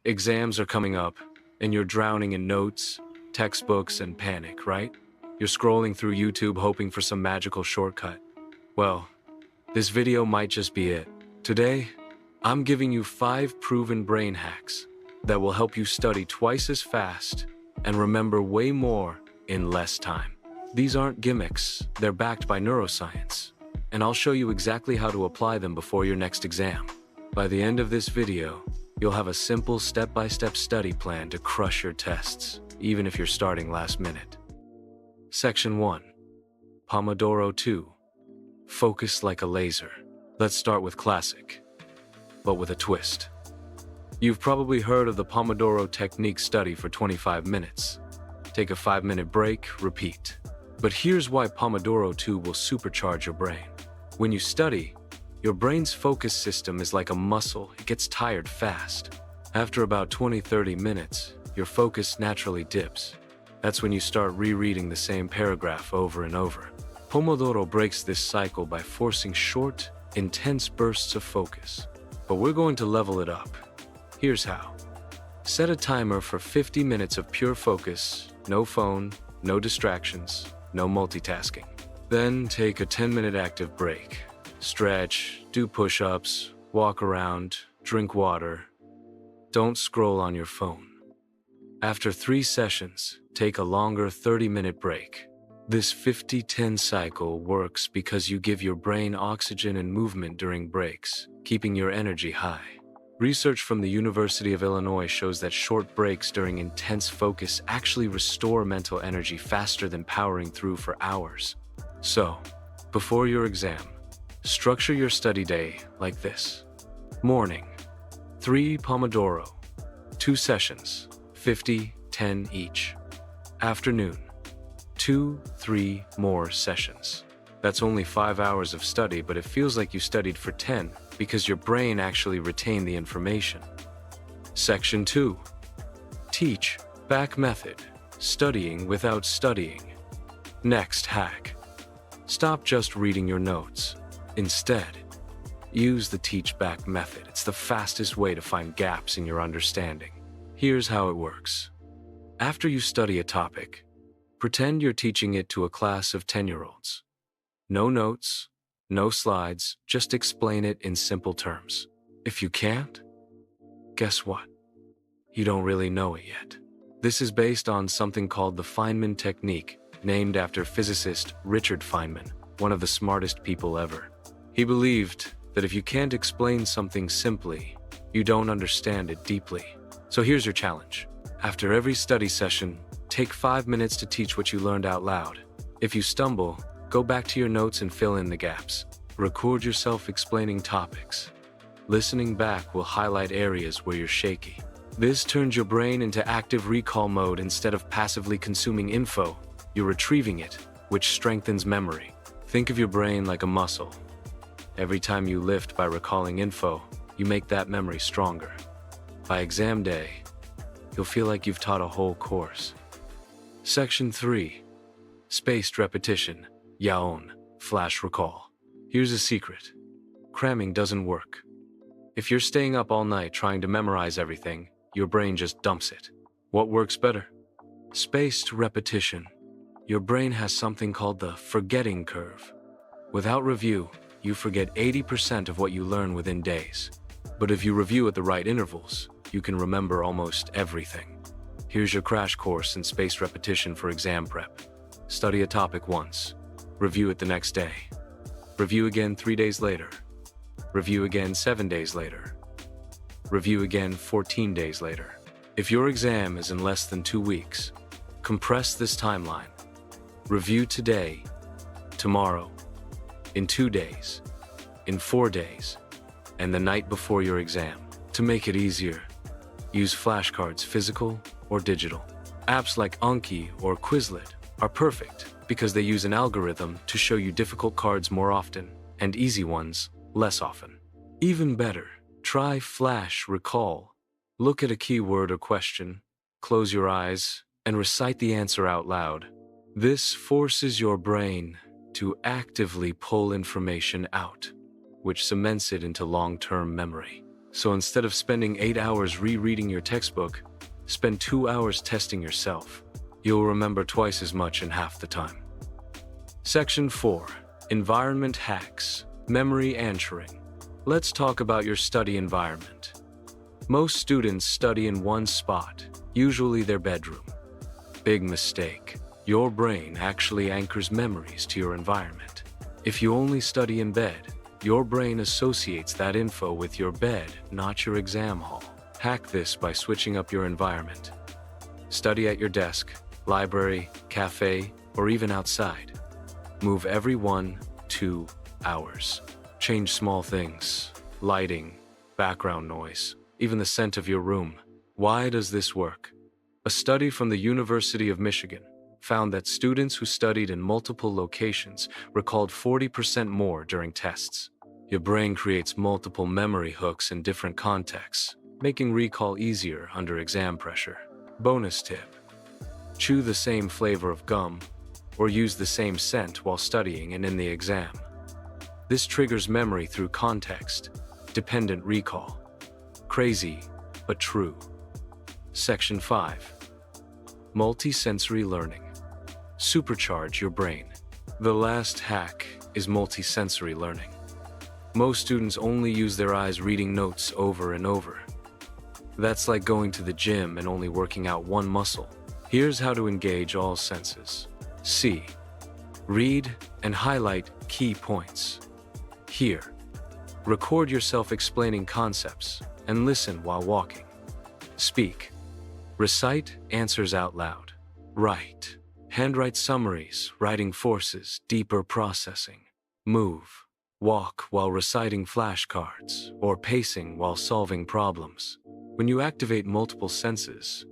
Exams are coming up, and you're drowning in notes, textbooks, and panic, right? You're scrolling through YouTube hoping for some magical shortcut. Well, this video might just be it. Today, I'm giving you 5 proven brain hacks that will help you study twice as fast and remember way more in less time. These aren't gimmicks, they're backed by neuroscience, and I'll show you exactly how to apply them before your next exam. By the end of this video, you'll have a simple step-by-step study plan to crush your tests, even if you're starting last minute. Section 1. Pomodoro 2. Focus like a laser. Let's start with classic, but with a twist. You've probably heard of the Pomodoro technique: study for 25 minutes. Take a 5-minute break, repeat. But here's why Pomodoro 2 will supercharge your brain. When you study, your brain's focus system is like a muscle. It gets tired fast. After about 20-30 minutes, your focus naturally dips. That's when you start rereading the same paragraph over and over. Pomodoro breaks this cycle by forcing short, intense bursts of focus. But we're going to level it up. Here's how. Set a timer for 50 minutes of pure focus, no phone, no distractions, no multitasking. Then take a 10-minute active break. Stretch, do push-ups, walk around, drink water. Don't scroll on your phone. After 3 sessions, take a longer 30-minute break. This 50-10 cycle works because you give your brain oxygen and movement during breaks, keeping your energy high. Research from the University of Illinois shows that short breaks during intense focus actually restore mental energy faster than powering through for hours. So, before your exam, structure your study day like this. Morning, 3 Pomodoro, 2 sessions, 50-10 each. Afternoon, 2-3 more sessions. That's only 5 hours of study, but it feels like you studied for 10 because your brain actually retained the information. Section 2. Teach back method, studying without studying. Next hack. Stop just reading your notes. Instead, use the teach back method. It's the fastest way to find gaps in your understanding. Here's how it works. After you study a topic, pretend you're teaching it to a class of 10-year-olds. No notes, no slides, just explain it in simple terms. If you can't, guess what? You don't really know it yet. This is based on something called the Feynman technique, named after physicist Richard Feynman, one of the smartest people ever. He believed that if you can't explain something simply, you don't understand it deeply. So here's your challenge. After every study session, take 5 minutes to teach what you learned out loud. If you stumble, go back to your notes and fill in the gaps. Record yourself explaining topics. Listening back will highlight areas where you're shaky. This turns your brain into active recall mode. Instead of passively consuming info, you're retrieving it, which strengthens memory. Think of your brain like a muscle. Every time you lift by recalling info, you make that memory stronger. By exam day, you'll feel like you've taught a whole course. Section 3. Spaced repetition. Yaon, flash recall. Here's a secret. Cramming doesn't work. If you're staying up all night trying to memorize everything, your brain just dumps it. What works better? Spaced repetition. Your brain has something called the forgetting curve. Without review, you forget 80% of what you learn within days. But if you review at the right intervals, you can remember almost everything. Here's your crash course in spaced repetition for exam prep. Study a topic once. Review it the next day. Review again 3 days later. Review again 7 days later. Review again 14 days later. If your exam is in less than 2 weeks, compress this timeline. Review today, tomorrow, in 2 days, in 4 days, and the night before your exam. To make it easier, use flashcards, physical or digital. Apps like Anki or Quizlet are perfect because they use an algorithm to show you difficult cards more often and easy ones less often. Even better, try Flash Recall. Look at a keyword or question, close your eyes, and recite the answer out loud. This forces your brain to actively pull information out, which cements it into long-term memory. So instead of spending 8 hours rereading your textbook, spend 2 hours testing yourself. You'll remember twice as much in half the time. Section 4. Environment hacks. Memory anchoring. Let's talk about your study environment. Most students study in one spot, usually their bedroom. Big mistake. Your brain actually anchors memories to your environment. If you only study in bed, your brain associates that info with your bed, not your exam hall. Hack this by switching up your environment. Study at your desk, library, cafe, or even outside. Move every 1-2 hours. Change small things, lighting, background noise, even the scent of your room. Why does this work? A study from the University of Michigan found that students who studied in multiple locations recalled 40% more during tests. Your brain creates multiple memory hooks in different contexts, making recall easier under exam pressure. Bonus tip: chew the same flavor of gum or use the same scent while studying and in the exam. This triggers memory through context-dependent recall. Crazy, but true. Section 5. Multisensory learning. Supercharge your brain. The last hack is multisensory learning. Most students only use their eyes reading notes over and over. That's like going to the gym and only working out one muscle. Here's how to engage all senses. See, read, and highlight key points. Hear, record yourself explaining concepts, and listen while walking. Speak, recite answers out loud. Write, handwrite summaries, writing forces, deeper processing. Move, walk while reciting flashcards, or pacing while solving problems. When you activate multiple senses,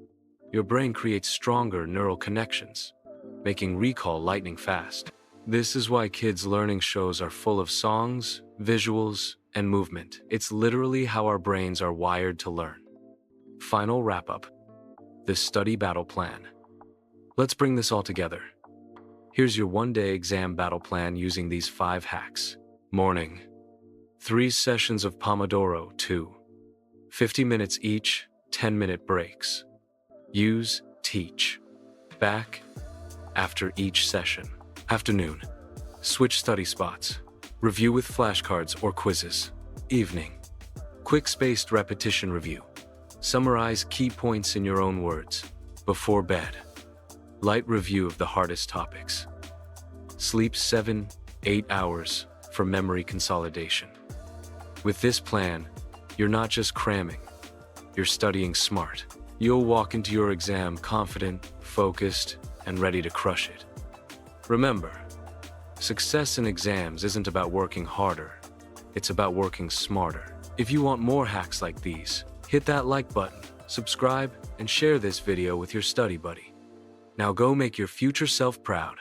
your brain creates stronger neural connections, making recall lightning fast. This is why kids' learning shows are full of songs, visuals, and movement. It's literally how our brains are wired to learn. Final wrap-up. The study battle plan. Let's bring this all together. Here's your one-day exam battle plan using these 5 hacks. Morning. 3 sessions of Pomodoro 2. 50 minutes each, 10-minute breaks. Use, teach. Back after each session. Afternoon. Switch study spots. Review with flashcards or quizzes. Evening. Quick spaced repetition review. Summarize key points in your own words. Before bed. Light review of the hardest topics. Sleep 7-8 hours for memory consolidation. With this plan, you're not just cramming, you're studying smart. You'll walk into your exam confident, focused, and ready to crush it. Remember, success in exams isn't about working harder, it's about working smarter. If you want more hacks like these, hit that like button, subscribe, and share this video with your study buddy. Now go make your future self proud.